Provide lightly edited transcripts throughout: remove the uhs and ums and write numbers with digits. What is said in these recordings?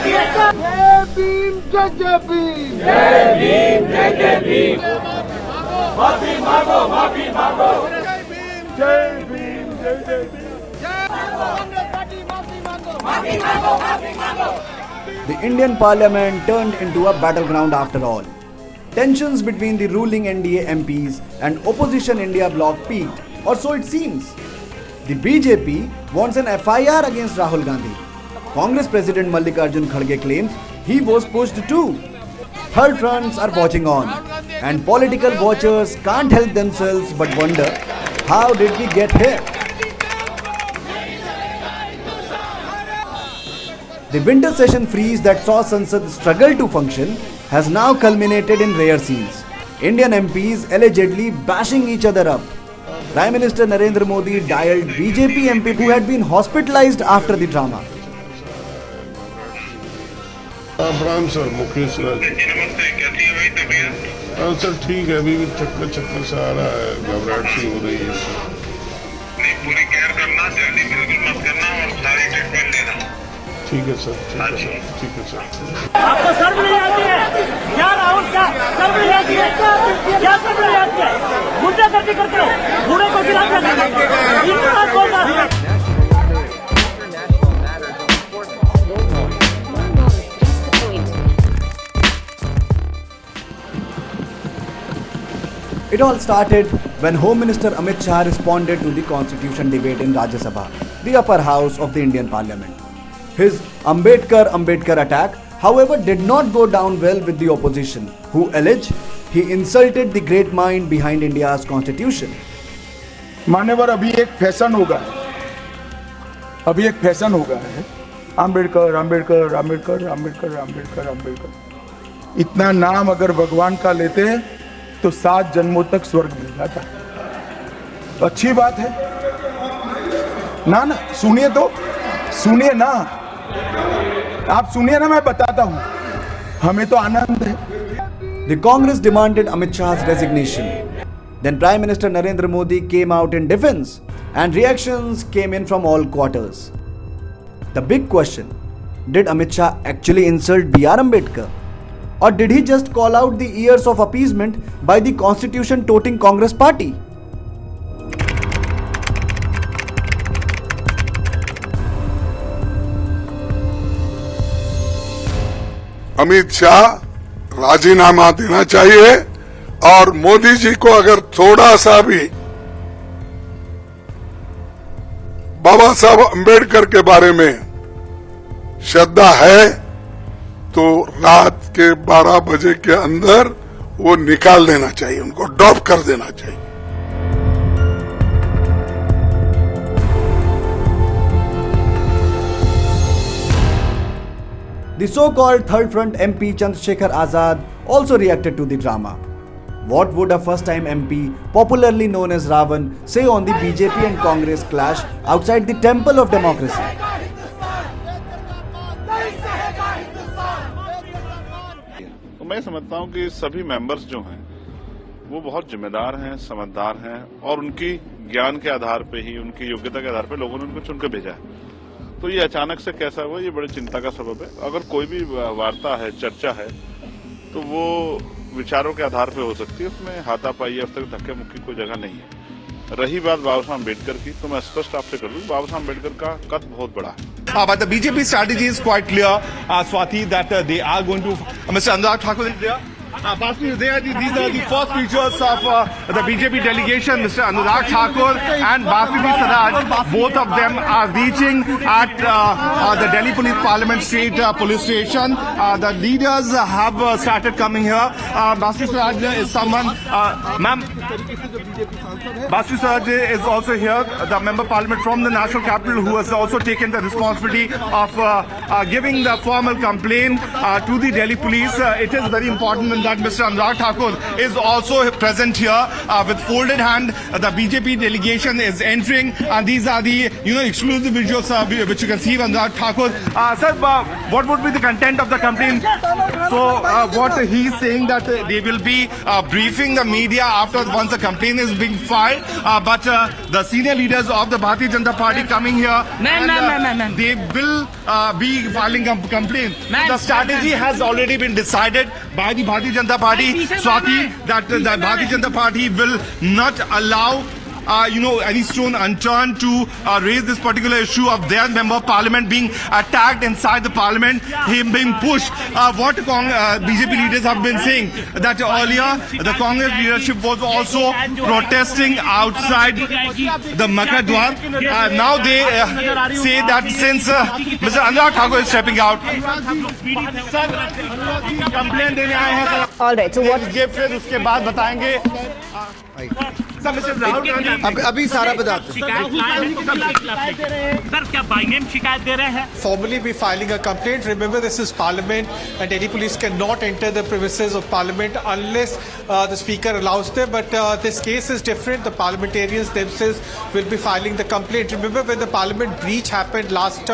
जय भीम जय जय भीम जय भीम जय जय भीम। माफी मांगो माफी मांगो। जय भीम जय भीम जय जय भीम माफी मांगो माफी मांगो। The Indian Parliament turned into a battleground after all. Tensions between the ruling NDA MPs and opposition India bloc peaked, or so it seems. The BJP wants an FIR against Rahul Gandhi. Congress President Mallikarjun Kharge claims he was pushed too. Third fronts are watching on, and political watchers can't help themselves but wonder, how did we get here? The winter session freeze that saw Sansad struggle to function has now culminated in rare scenes. Indian MPs allegedly bashing each other up. Prime Minister Narendra Modi dialed BJP MP who had been hospitalized after the drama. प्रणाम sir, Mukesh राज। नमस्ते, कैसी है भाई तबीयत? हाँ sir ठीक है, अभी भी चक्कर सा आ रहा है, घबराहट सी हो रही है सर। नहीं, पूरी केयर करना, जल्दी बिल्कुल मत करना और सारी ट्रीटमेंट लेना। ठीक है सर, ठीक है सर, ठीक है सर। आपको सर्व नहीं आती है क्या राहुल? क्या सर्व नहीं आती है? क्या सर्व नहीं आती है? गुंडागर्दी करते हो, बूढ़े को गिराते हो, इनको बात बोलना। It all started when Home Minister Amit Shah responded to the constitution debate in Rajya Sabha, the upper house of the Indian Parliament. His Ambedkar attack, however, did not go down well with the opposition, who allege he insulted the great mind behind India's constitution. मान्यवर, अभी एक fashion हो गया है, अंबेडकर अंबेडकर अंबेडकर अंबेडकर अंबेडकर अंबेडकर। इतना नाम अगर भगवान का लेते हैं तो 7 जन्मों तक स्वर्ग मिल जाता है। तो अच्छी बात है ना। सुनिए तो, सुनिए ना, आप सुनिए ना, मैं बताता हूं, हमें तो आनंद है। The Congress demanded Amit Shah's resignation. Then Prime Minister Narendra Modi came out in defense, and reactions came in from all quarters. The big question, did Amit Shah actually insult B.R. Ambedkar? Or did he just call out the years of appeasement by the constitution-toting Congress party? Amit Shah राजीनामा देना चाहिए और मोदी जी को अगर थोड़ा सा भी बाबा साहब अंबेडकर के बारे में श्रद्धा है तो रात के 12 बजे के अंदर वो निकाल देना चाहिए, उनको ड्रॉप कर देना चाहिए। The so-called Third Front MP Chandrasekhar Azad also reacted to the drama. What would a first-time MP, popularly known as Ravan, say on the BJP and Congress clash outside the Temple of Democracy? तो मैं समझता हूं कि सभी members जो हैं वो बहुत जिम्मेदार हैं, समझदार हैं और उनकी ज्ञान के आधार पे ही, उनकी योग्यता के आधार पे लोगों ने उनको चुन के भेजा है। तो ये अचानक से कैसा हुआ, ये बड़ी चिंता का सबब है। अगर कोई भी वार्ता है, चर्चा है, तो वो विचारों के आधार पे हो सकती है, उसमें हाथापाई अब तक धक्के मुक्की कोई जगह नहीं है। रही बात बाबा साहब अम्बेडकर की, तो मैं स्पष्ट आपसे कर दूं, बाबा साहब अम्बेडकर का कद बहुत बड़ा है। But the BJP strategy is quite clear, Swati, that they are going to. Mr. Anurag Thakur is there. Basmi is there. These are the first features of the BJP delegation. Mr. Anurag Thakur and Basmi Saraj, both of them are reaching at the Delhi Police Parliament Street Police Station. The leaders have started coming here. Basmi Saraj is someone, ma'am. Basmi Saraj is also here, the member parliament from the national capital, who has also taken the responsibility of giving the formal complaint to the Delhi police. It is very important when mention that Mr. Anurag Thakur is also present here with folded hand. The BJP delegation is entering, and these are the exclusive visuals which you can see of Anurag Thakur. Sir, what would be the content of the complaint? So what he's saying that they will be briefing the media after once the complaint is being filed, but the senior leaders of the Bharatiya Janata Party coming here, they will be filing a complaint. The strategy has already been decided by the Bharatiya Janata Party, Swati, that the Bharatiya Janata Party will not allow any stone unturned to raise this particular issue of their member of parliament being attacked inside the parliament, him being pushed. What BJP leaders have been saying that earlier the Congress leadership was also protesting outside the Makar Dwar. Now they say that since Mr. Anurag Thakur is stepping out, complaint देने आए हैं sir. All right, so what? ये फिर उसके बाद बताएंगे. Sir mister Rahul Gandhi अभी सारा बताते सर क्या बाय नेम शिकायत दे रहे हैं? Formally be filing a complaint. Remember, this is Parliament, and Delhi police cannot enter the premises of Parliament unless the Speaker allows them. But this case is different. The parliamentarians themselves will be filing the complaint. Remember, when the Parliament breach happened last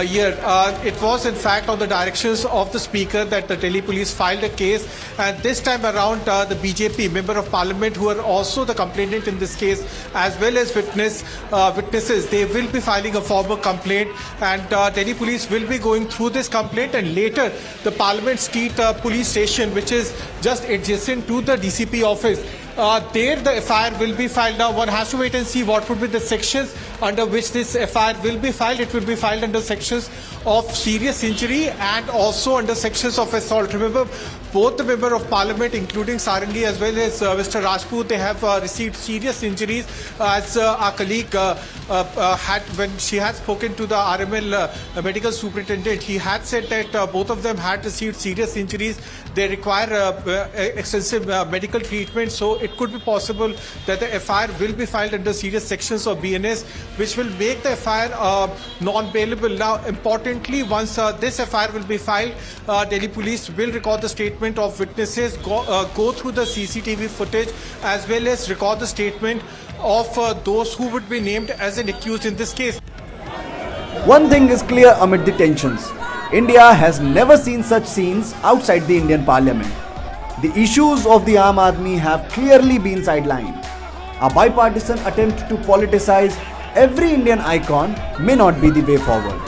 year, it was in fact on the directions of the Speaker that the Delhi police filed a case. And this time around, the BJP member of Parliament, who are also the complainant in this case, as well as witnesses, they will be filing a formal complaint, and Delhi police will be going through this complaint, and later the Parliament Street police station, which is just adjacent to the DCP office, there the FIR will be filed. Now one has to wait and see what would be the sections under which this FIR will be filed. It will be filed under sections of serious injury and also under sections of assault. Remember, both the member of parliament, including Sarangi as well as Mr. Rajput, they have received serious injuries. As our colleague had, when she had spoken to the RML medical superintendent, he had said that both of them had received serious injuries. They require extensive medical treatment. So it could be possible that the FIR will be filed under serious sections of BNS, which will make the FIR non-bailable. Now, importantly, once this FIR will be filed, Delhi police will record the statement of witnesses, go through the CCTV footage, as well as record the statement of those who would be named as an accused in this case. One thing is clear amid the tensions. India has never seen such scenes outside the Indian Parliament. The issues of the Aam Aadmi have clearly been sidelined. A bipartisan attempt to politicize every Indian icon may not be the way forward.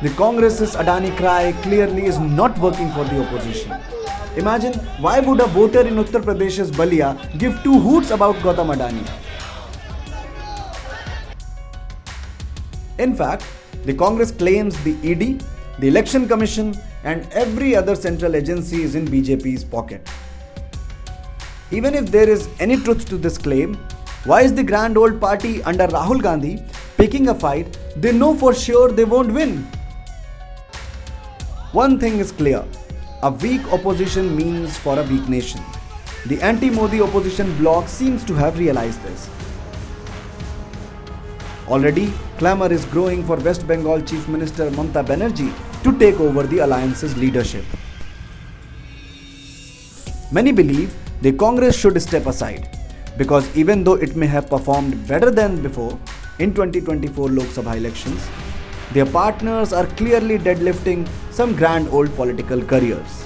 The Congress's Adani cry clearly is not working for the opposition. Imagine, why would a voter in Uttar Pradesh's Balia give two hoots about Gautam Adani? In fact, the Congress claims the ED, the Election Commission and every other central agency is in BJP's pocket. Even if there is any truth to this claim, why is the grand old party under Rahul Gandhi picking a fight they know for sure they won't win? One thing is clear, a weak opposition means for a weak nation. The anti-Modi opposition bloc seems to have realized this. Already, clamour is growing for West Bengal Chief Minister Mamata Banerjee to take over the alliance's leadership. Many believe the Congress should step aside, because even though it may have performed better than before in 2024 Lok Sabha elections, their partners are clearly deadlifting some grand old political careers.